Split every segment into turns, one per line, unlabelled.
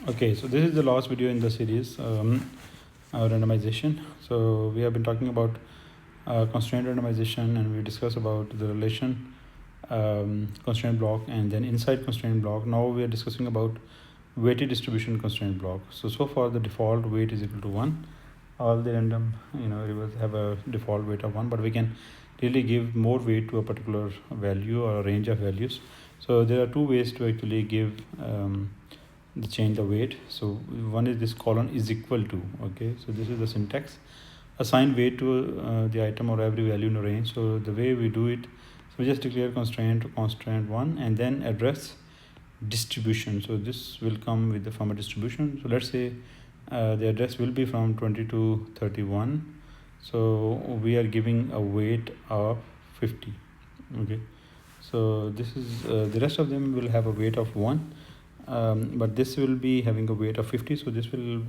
Okay, so this is the last video in the series, randomization. So we have been talking about constrained randomization, and we discussed about the relation constraint block, and then inside constraint block. Now we are discussing about weighted distribution constraint block. So far the default weight is equal to 1. All the random variables have a default weight of 1, but we can really give more weight to a particular value or a range of values. So there are two ways to actually give the change the weight. So one is this colon is equal to. Okay, so this is the syntax. Assign weight to the item or every value in a range. So the way we do it, so we just declare constraint 1 and then address distribution. So this will come with the from a distribution. So let's say the address will be from 20 to 31. So we are giving a weight of 50. Okay, so this is the rest of them will have a weight of 1, but this will be having a weight of 50. So this will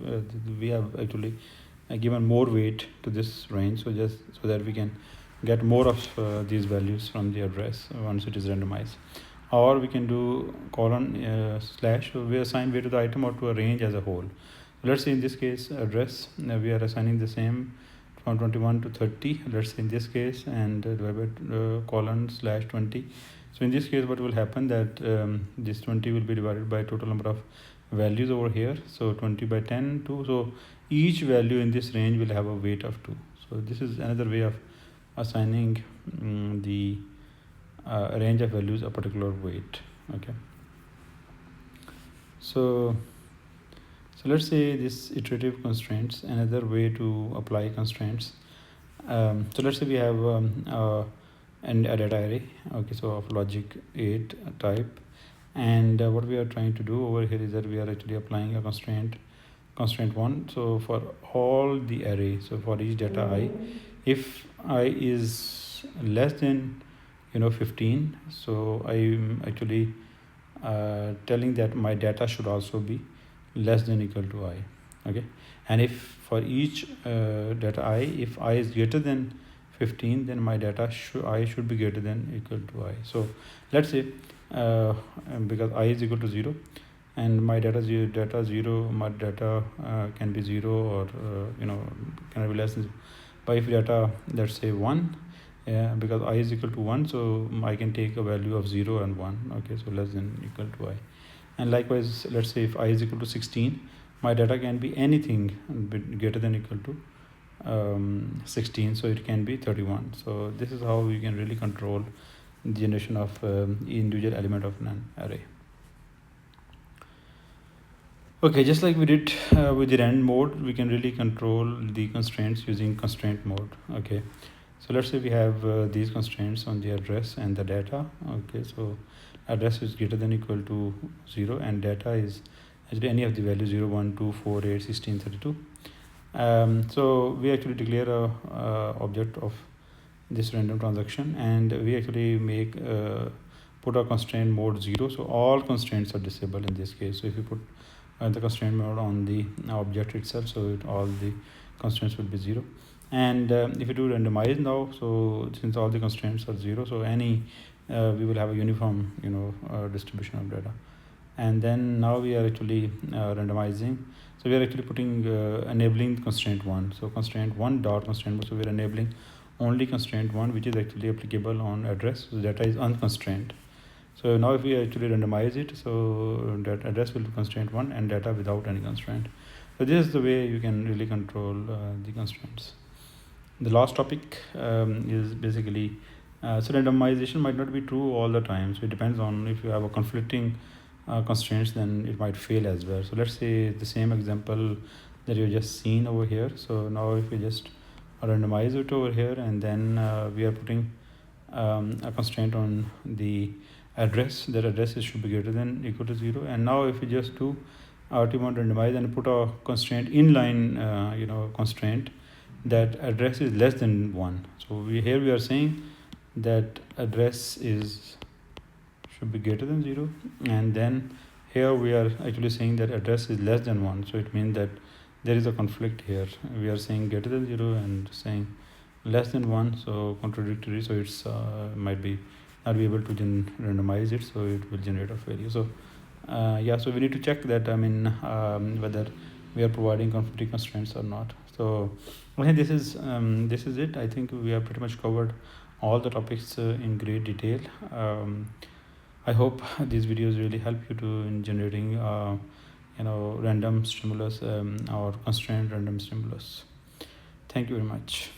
we have actually given more weight to this range, so just so that we can get more of these values from the address once it is randomized. Or we can do colon slash. So we assign weight to the item or to a range as a whole. So let's say in this case address, we are assigning the same from 21 to 30. Let's say in this case, and divide by colon slash 20. So in this case, what will happen that this 20 will be divided by total number of values over here. So 20 by 10, 2. So each value in this range will have a weight of 2. So this is another way of assigning the range of values a particular weight. Okay. So let's say this iterative constraints, another way to apply constraints. So let's say we have and a data array, okay, so of logic 8 type, and what we are trying to do over here is that we are actually applying a constraint 1. So for all the array, so for each data I, if I is less than 15, so I'm actually telling that my data should also be less than equal to I. Okay, and if for each data I, if I is greater than 15, then my data I should be greater than equal to I. So let's say because I is equal to 0 and my data 0, my data can be 0 or can be less than 0. But if data, let's say 1, because I is equal to 1, so I can take a value of 0 and 1. Okay, so less than equal to I. And likewise, let's say if I is equal to 16, my data can be anything greater than equal to 16, so it can be 31. So this is how you can really control the generation of individual element of an array. Okay, just like we did with the rand mode, we can really control the constraints using constraint mode. Okay, so let's say we have these constraints on the address and the data. Okay, so address is greater than equal to 0 and data is actually any of the values 0, 1, 2, 4, 8, 16, 32. So we actually declare a object of this random transaction, and we actually make put a constraint mode 0. So all constraints are disabled in this case. So if you put the constraint mode on the object itself, so all the constraints will be 0. And if you do randomize now, so since all the constraints are 0, so any we will have a uniform distribution of data. And then now we are actually randomizing. So we are actually putting enabling constraint 1. So constraint 1 dot constraint 1. So we are enabling only constraint 1, which is actually applicable on address. So data is unconstrained. So now if we actually randomize it, so that address will be constraint 1 and data without any constraint. So this is the way you can really control the constraints. The last topic is basically so randomization might not be true all the time. So it depends on if you have a conflicting constraints, then it might fail as well. So let's say the same example that you just seen over here. So now if we just randomize it over here, and then we are putting a constraint on the address, that address should be greater than equal to 0. And now if we just do rt1 randomize and put a constraint inline constraint that address is less than 1. So here we are saying that address should be greater than 0, and then here we are actually saying that address is less than 1. So it means that there is a conflict here. We are saying greater than 0 and saying less than 1, so contradictory. So it's might be not be able to randomize it, so it will generate a failure. So Yeah, so we need to check that, I mean, whether we are providing conflicting constraints or not. So I think this is it. I think we have pretty much covered all the topics in great detail. I hope these videos really help you to in generating random stimulus or constrained random stimulus. Thank you very much.